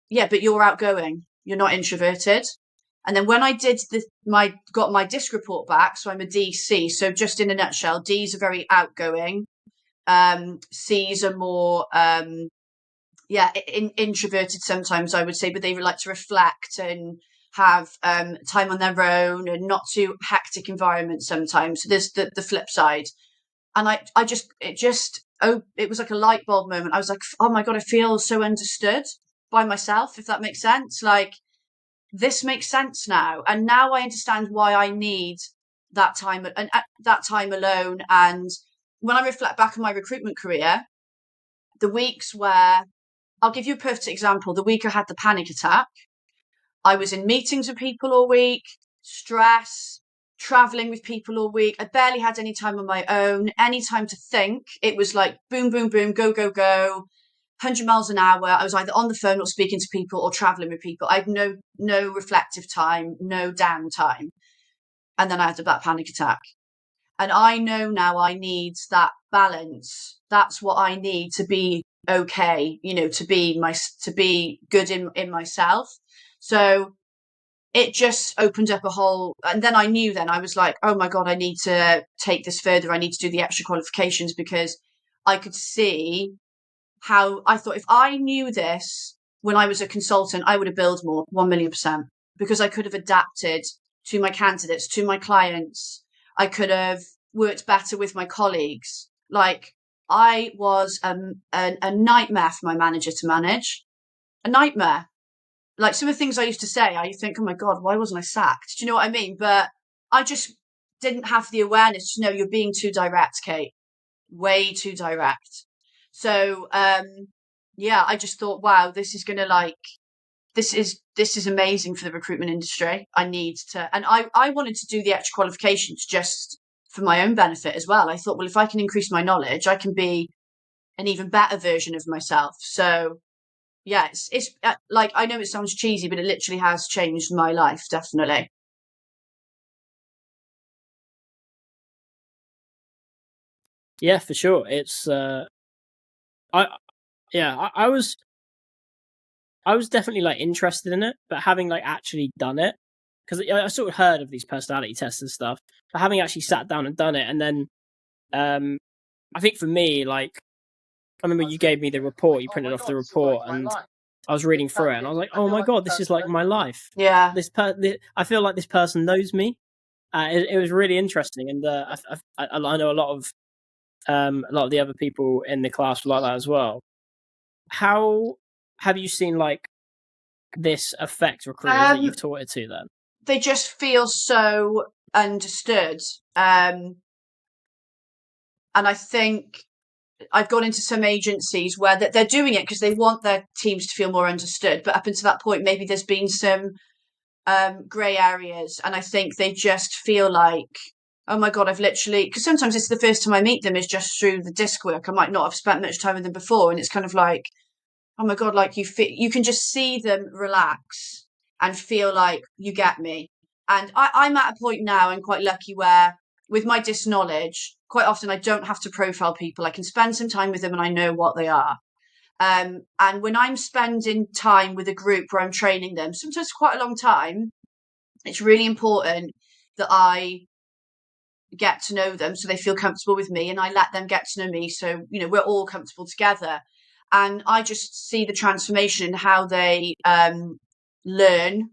yeah, but you're outgoing. You're not introverted. And then when I did got my disc report back, so I'm a DC. So just in a nutshell, Ds are very outgoing. Cs are more, introverted sometimes, I would say, but they like to reflect and have time on their own and not too hectic environments sometimes. So there's the flip side. And it was like a light bulb moment. I was like, oh my God, I feel so understood by myself, if that makes sense. Like, this makes sense now. And now I understand why I need that time and that time alone. And when I reflect back on my recruitment career, the weeks where, I'll give you a perfect example. The week I had the panic attack, I was in meetings with people all week, stress, traveling with people all week. I barely had any time on my own, any time to think. It was like boom, boom, boom, go, go, go, 100 miles an hour. I was either on the phone or speaking to people or traveling with people. I had no reflective time, no downtime. And then I had that panic attack. And I know now I need that balance. That's what I need to be okay, to be good in myself. So it just opened up a whole, and then I knew, then I was like, oh my God, I need to take this further. I need to do the extra qualifications, because I could see how, I thought, if I knew this when I was a consultant, I would have billed more, 1,000,000%, because I could have adapted to my candidates, to my clients. I could have worked better with my colleagues. Like, I was a nightmare for my manager to manage. A nightmare. Like, some of the things I used to say, I think, oh my God, why wasn't I sacked? Do you know what I mean? But I just didn't have the awareness to know you're being too direct, Kate. Way too direct. So, I just thought, wow, this is going to this is amazing for the recruitment industry. I need to, and I wanted to do the extra qualifications just for my own benefit as well. I thought, well, if I can increase my knowledge, I can be an even better version of myself. So yeah, it's like, I know it sounds cheesy, but it literally has changed my life, definitely. Yeah, for sure. It's I yeah, I was definitely like interested in it, but having like actually done it, because I sort of heard of these personality tests and stuff, but having actually sat down and done it, and then um, I think for me, like I remember you gave me the report, you printed off the report, and I was reading through it, and I was like, oh my god, this is like my life. Yeah. I feel like this person knows me. It was really interesting, and I know a lot of the other people in the class were like that as well. How have you seen like this affect recruiters that you've taught it to then? They just feel so understood. And I think I've gone into some agencies where they're doing it because they want their teams to feel more understood. But up until that point, maybe there's been some grey areas. And I think they just feel like, oh my God, I've literally, because sometimes it's the first time I meet them is just through the disc work. I might not have spent much time with them before. And it's kind of like, oh my God, like you can just see them relax and feel like you get me. And I'm at a point now, and quite lucky, where with my disc knowledge, quite often I don't have to profile people. I can spend some time with them and I know what they are. And when I'm spending time with a group where I'm training them, sometimes quite a long time, it's really important that I get to know them so they feel comfortable with me, and I let them get to know me. So, we're all comfortable together. And I just see the transformation in how they learn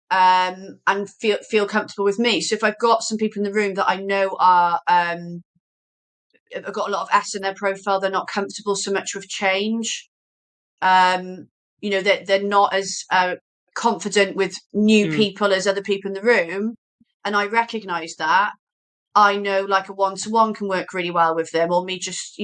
and feel comfortable with me. So if I've got some people in the room that I know are have got a lot of S in their profile, they're not comfortable so much with change. They're not as confident with new people as other people in the room, and I recognise that. I know like a one-to-one can work really well with them, or me just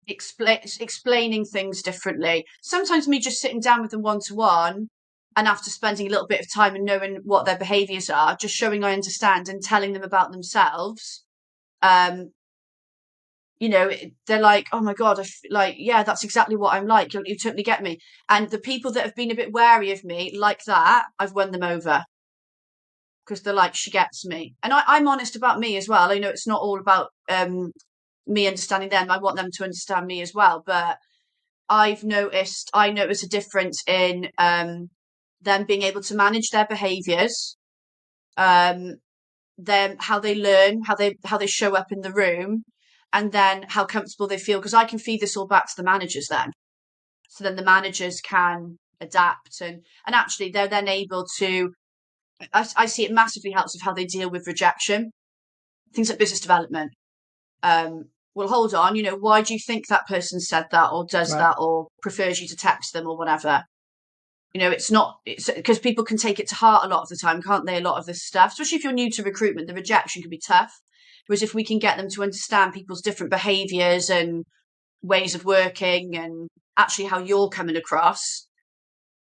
explaining things differently. Sometimes me just sitting down with them one-to-one, and after spending a little bit of time and knowing what their behaviours are, just showing I understand and telling them about themselves. They're like, oh my God, yeah, that's exactly what I'm like. You totally get me. And the people that have been a bit wary of me like that, I've won them over because they're like, she gets me. And I'm honest about me as well. I know it's not all about me understanding them. I want them to understand me as well. But I noticed a difference in them being able to manage their behaviours, them how they learn, how they show up in the room, and then how comfortable they feel. Because I can feed this all back to the managers then, so then the managers can adapt, and actually they're then able to. I see it massively helps with how they deal with rejection, things like business development. Well, hold on, why do you think that person said that or does that or prefers you to text them or whatever? It's because people can take it to heart a lot of the time, can't they? A lot of this stuff, especially if you're new to recruitment, the rejection can be tough. Whereas if we can get them to understand people's different behaviours and ways of working and actually how you're coming across,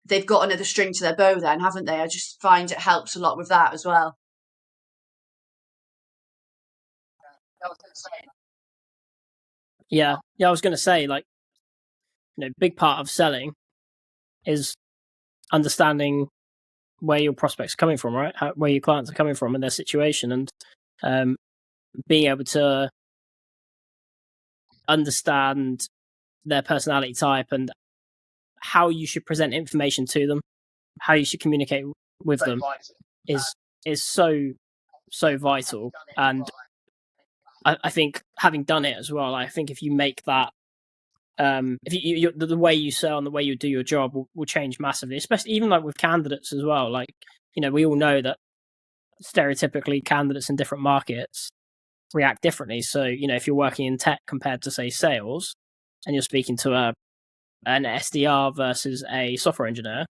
they've got another string to their bow then, haven't they? I just find it helps a lot with that as well. Yeah, I was going to say, like, big part of selling is understanding where your prospects are coming from, right? Where your clients are coming from and their situation, and being able to understand their personality type and how you should present information to them, how you should communicate with them is so vital. And I think having done it as well, I think if you make that if the way you sell and the way you do your job will change massively, especially even like with candidates as well. Like, we all know that stereotypically candidates in different markets react differently. So, if you're working in tech compared to say sales, and you're speaking to an SDR versus a software engineer,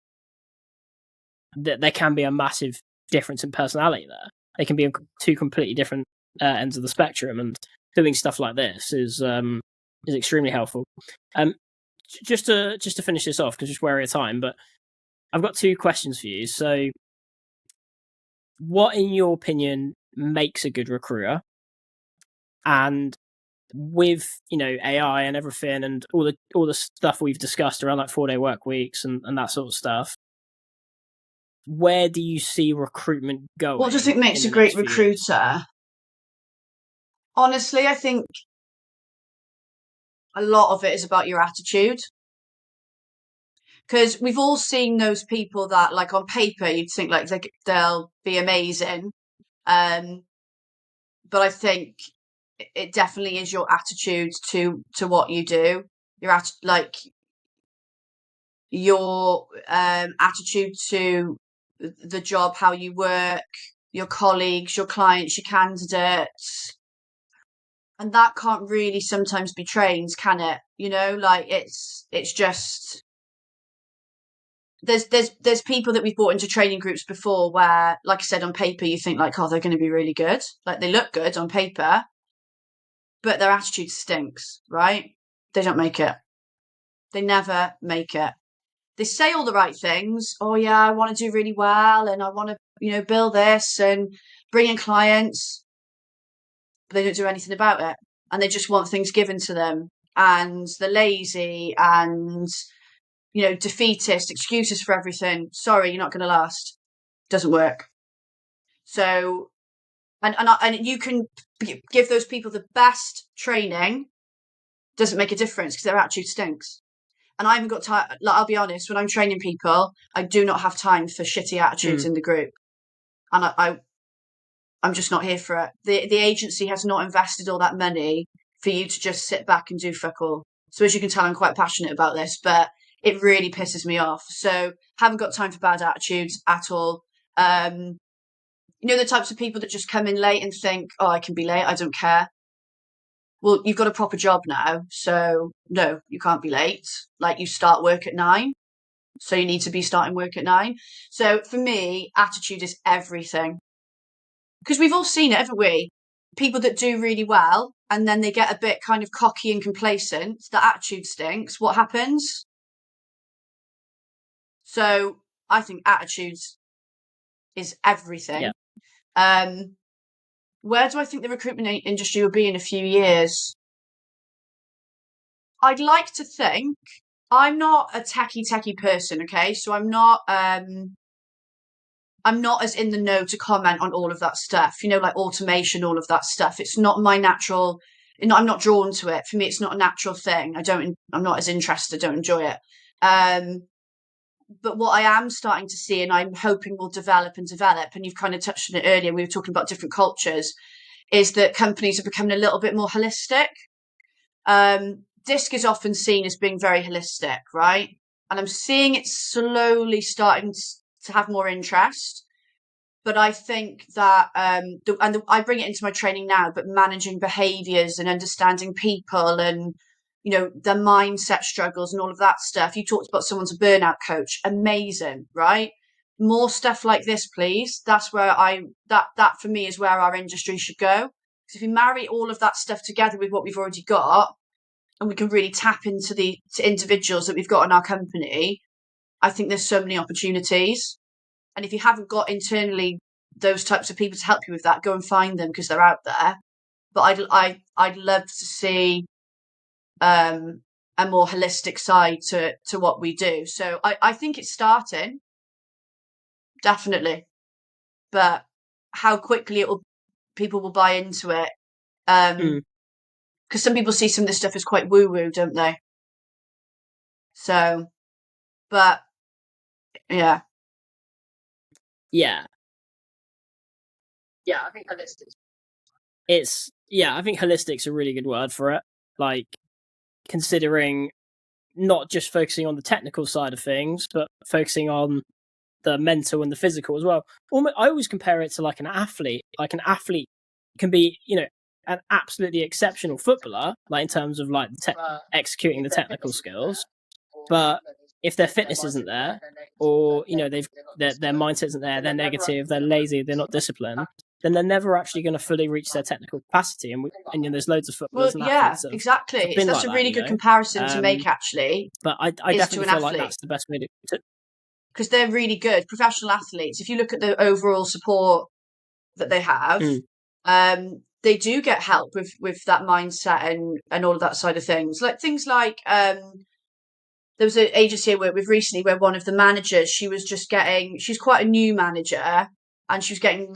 there can be a massive difference in personality there. They can be two completely different ends of the spectrum, and doing stuff like this is extremely helpful. Just to finish this off, because just wary of time, but I've got two questions for you. So, what, in your opinion, makes a good recruiter? And with AI and everything, and all the stuff we've discussed around like 4-day work weeks and that sort of stuff, where do you see recruitment going? What does it makes a great recruiter? Honestly, I think a lot of it is about your attitude. Because we've all seen those people that, like, on paper, you'd think like they'll be amazing. But I think it definitely is your attitude to what you do. Your attitude to the job, how you work, your colleagues, your clients, your candidates. And that can't really sometimes be trained, can it? Like it's just there's people that we've brought into training groups before where, like I said, on paper you think like, oh, they're going to be really good. Like they look good on paper, but their attitude stinks, right? They don't make it. They never make it. They say all the right things. Oh yeah, I want to do really well and I want to, build this and bring in clients, but they don't do anything about it. And they just want things given to them. And they're lazy and, defeatist, excuses for everything. Sorry, you're not going to last. Doesn't work. So, and you can give those people the best training, doesn't make a difference because their attitude stinks. And I haven't got time. Like, I'll be honest, when I'm training people, I do not have time for shitty attitudes in the group. And I'm just not here for it. The agency has not invested all that money for you to just sit back and do fuck all. So as you can tell, I'm quite passionate about this, but it really pisses me off. So haven't got time for bad attitudes at all. The types of people that just come in late and think, oh, I can be late, I don't care. Well, you've got a proper job now, so no, you can't be late. Like, you start work at 9, so you need to be starting work at 9. So for me, attitude is everything. Because we've all seen it, haven't we? People that do really well, and then they get a bit kind of cocky and complacent, the attitude stinks. What happens? So I think attitude is everything. Yeah. Where do I think the recruitment industry will be in a few years? I'd like to think, I'm not a techie person, okay? So I'm not as in the know to comment on all of that stuff, like automation, all of that stuff. It's not my natural, I'm not drawn to it. For me, it's not a natural thing. I'm not as interested, I don't enjoy it. But what I am starting to see, and I'm hoping will develop, and you've kind of touched on it earlier, we were talking about different cultures, is that companies are becoming a little bit more holistic. DISC is often seen as being very holistic, right? And I'm seeing it slowly starting to have more interest. But I think that, I bring it into my training now, but managing behaviours and understanding people and, their mindset struggles and all of that stuff. You talked about someone's a burnout coach. Amazing, right? More stuff like this, please. That's where that for me is where our industry should go. Because if you marry all of that stuff together with what we've already got, and we can really tap into to individuals that we've got in our company, I think there's so many opportunities. And if you haven't got internally those types of people to help you with that, go and find them because they're out there. But I'd love to see a more holistic side to what we do. So I think it's starting, definitely. But how quickly people will buy into it. Because some people see some of this stuff as quite woo-woo, don't they? So, but yeah. Yeah. Yeah, I think holistic's a really good word for it. Like, considering not just focusing on the technical side of things, but focusing on the mental and the physical as well. I always compare it to like an athlete. Like, an athlete can be, an absolutely exceptional footballer, like in terms of like executing the technical skills, but if their fitness isn't there, or their mindset isn't there, they're negative, they're lazy, they're not disciplined, then they're never actually going to fully reach their technical capacity. And there's loads of footballers and athletes that exactly. That's like a really good comparison to make, actually. But I definitely feel like that's the best way to. because they're really good professional athletes. If you look at the overall support that they have, they do get help with that mindset and all of that side of things. Like things like there was an agency I worked with recently where one of the managers, she's quite a new manager, and she was getting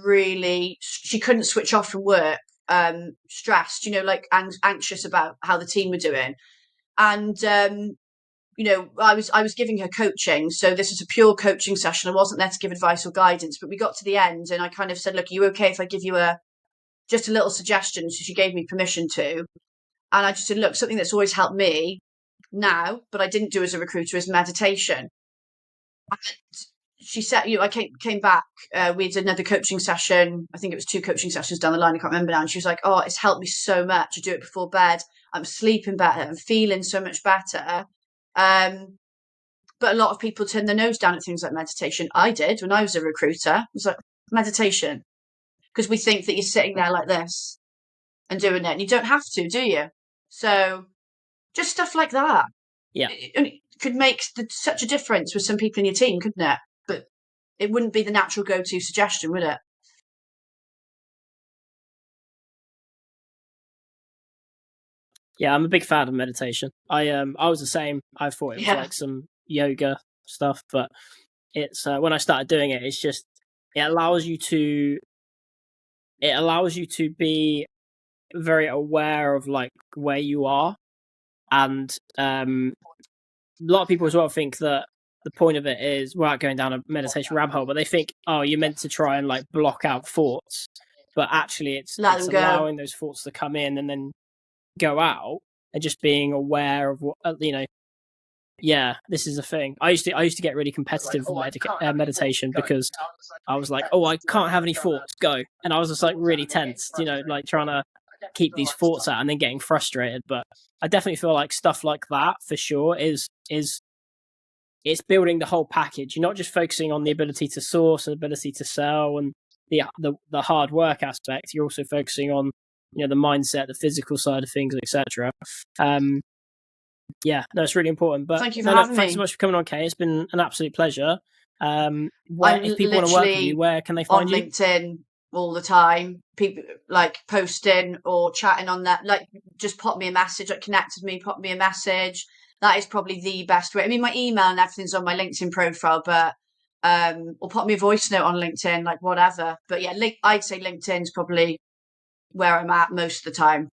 she couldn't switch off from work, stressed, like anxious about how the team were doing. And I was giving her coaching, so this was a pure coaching session. I wasn't there to give advice or guidance, but we got to the end, and I kind of said, "Look, are you okay if I give you just a little suggestion?" So she gave me permission to, and I just said, "Look, something that's always helped me now, but I didn't do as a recruiter, is meditation." And she said, I came back. We did another coaching session. I think it was 2 coaching sessions down the line. I can't remember now. And she was like, "Oh, it's helped me so much. I do it before bed. I'm sleeping better. I'm feeling so much better." But a lot of people turn their nose down at things like meditation. I did when I was a recruiter. I was like, meditation, because we think that you're sitting there like this and doing it, and you don't have to, do you? So just stuff like that. Yeah. It could make such a difference with some people in your team, couldn't it? But it wouldn't be the natural go-to suggestion, would it? Yeah, I'm a big fan of meditation. I was the same. I thought it was like some yoga stuff, but it's when I started doing it, it's just it allows you to be very aware of like where you are, and a lot of people as well think that the point of it is without going down a meditation rabbit hole, but they think, oh, you're meant to try and like block out thoughts, but actually it's allowing those thoughts to come in and then go out, and just being aware of what yeah, this is a thing. I used to get really competitive with meditation because I was like, oh, I can't have any thoughts, go, and I was just like really tense, like trying to keep these thoughts out and then getting frustrated. But I definitely feel like stuff like that for sure is it's building the whole package. You're not just focusing on the ability to source and ability to sell and the hard work aspect. You're also focusing on the mindset, the physical side of things, etc. Yeah, no, it's really important. But thank you for having me. Thanks so much for coming on, Kay. It's been an absolute pleasure. If people want to work with you, where can they find you? On LinkedIn all the time. People like posting or chatting on that. Like, just pop me a message. Like, connect with me. Pop me a message. That is probably the best way. I mean, my email and everything's on my LinkedIn profile, but or pop me a voice note on LinkedIn, like whatever. But yeah, I'd say LinkedIn's probably where I'm at most of the time.